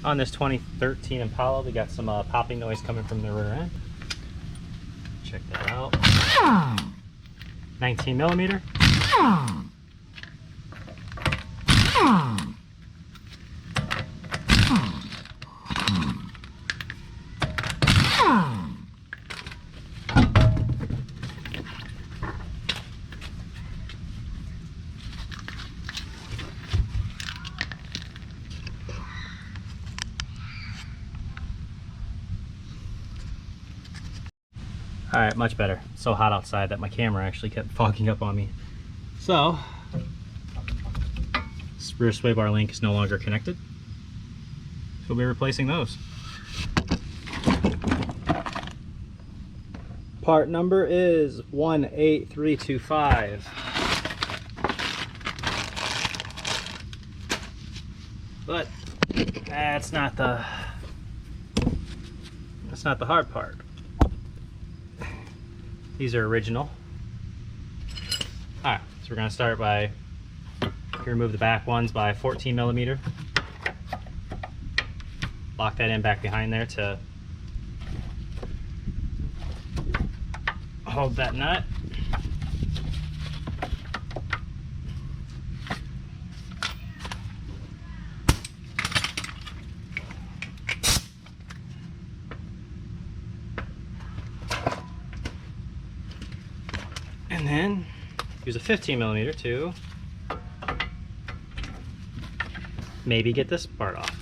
On this 2013 Impala, we got some popping noise coming from the rear end. Check that out. 19 millimeter. All right, much better. It's so hot outside that my camera actually kept fogging up on me. So, this rear sway bar link is no longer connected. So we'll be replacing those. Part number is 18325. But that's not the hard part. These are original. Alright, so we're going to start by, remove the back ones by 14 millimeter. Lock that in back behind there to hold that nut. And then use a 15 millimeter to maybe get this part off.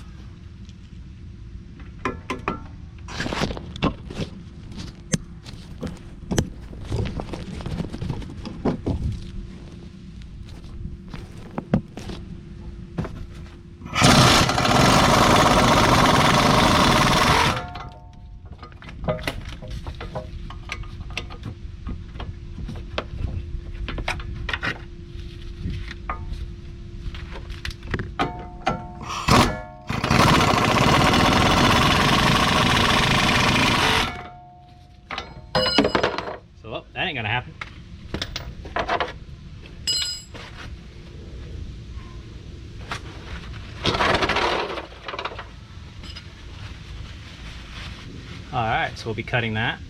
So, that ain't gonna happen. Alright, so we'll be cutting that. I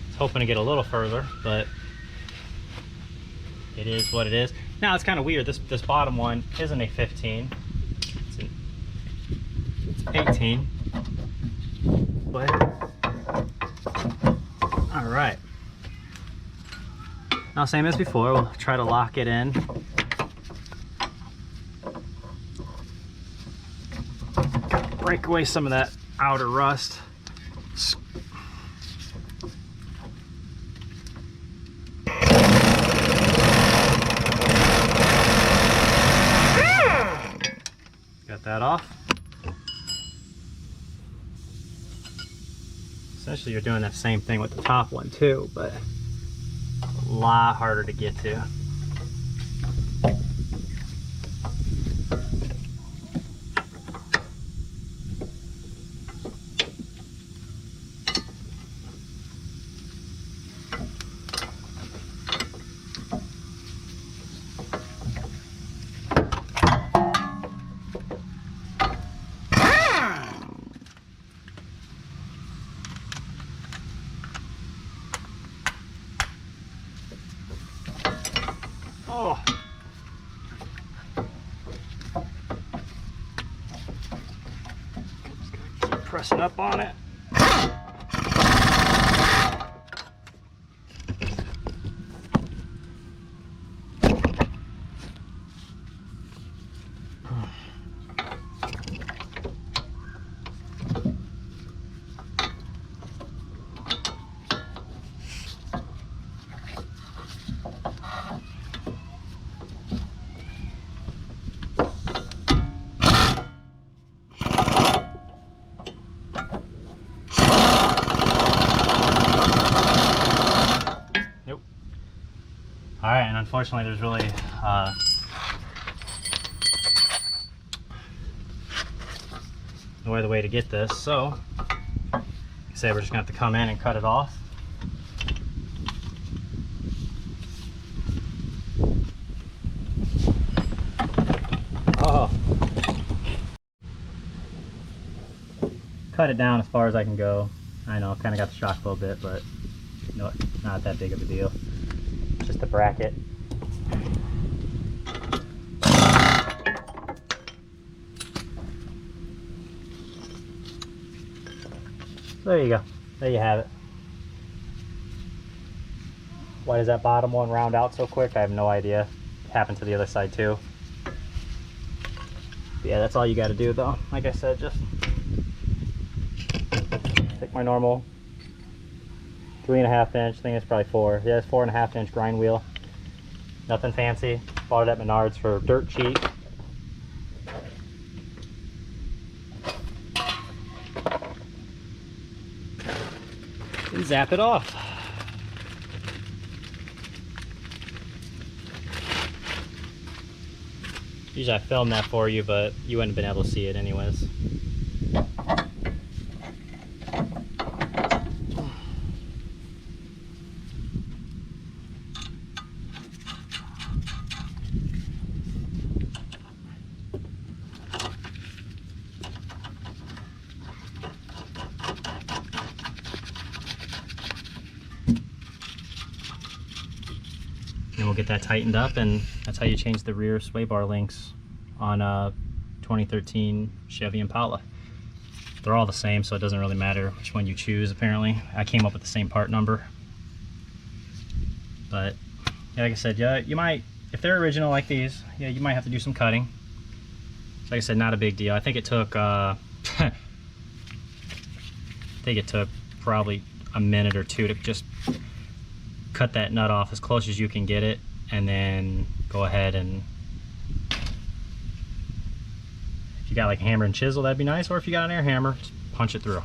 was hoping to get a little further, but it is what it is. Now it's kind of weird, this bottom one isn't a 15, it's 18, but alright. Now same as before, we'll try to lock it in. Break away some of that outer rust. Got that off. Essentially you're doing that same thing with the top one too, but a lot harder to get to. Oh. Just gotta keep pressing up on it. All right, and unfortunately there's really no other way to get this, so like I say, we're just gonna have to come in and cut it off. Oh. cut it down as far as I can go. I know, kind of got the shock a little bit, but no, not that big of a deal. Just a bracket. So there you go. There you have it. Why does that bottom one round out so quick? I have no idea. It happened to the other side too. But yeah, that's all you got to do though. Like I said, just take my normal 3.5 inch, I think it's probably 4. Yeah, it's 4.5 inch grind wheel. Nothing fancy. Bought it at Menards for dirt cheap. And zap it off. Usually I film that for you, but you wouldn't have been able to see it anyways. And we'll get that tightened up, and that's how you change the rear SwayBar links on a 2013 Chevy Impala. They're all the same, so it doesn't really matter which one you choose, apparently. I came up with the same part number. But, yeah, like I said, yeah, you might, if they're original like these, yeah, you might have to do some cutting. So like I said, not a big deal. I think it took, probably a minute or two to just cut that nut off as close as you can get it, and then go ahead and, if you got like a hammer and chisel, that'd be nice, or if you got an air hammer, just punch it through.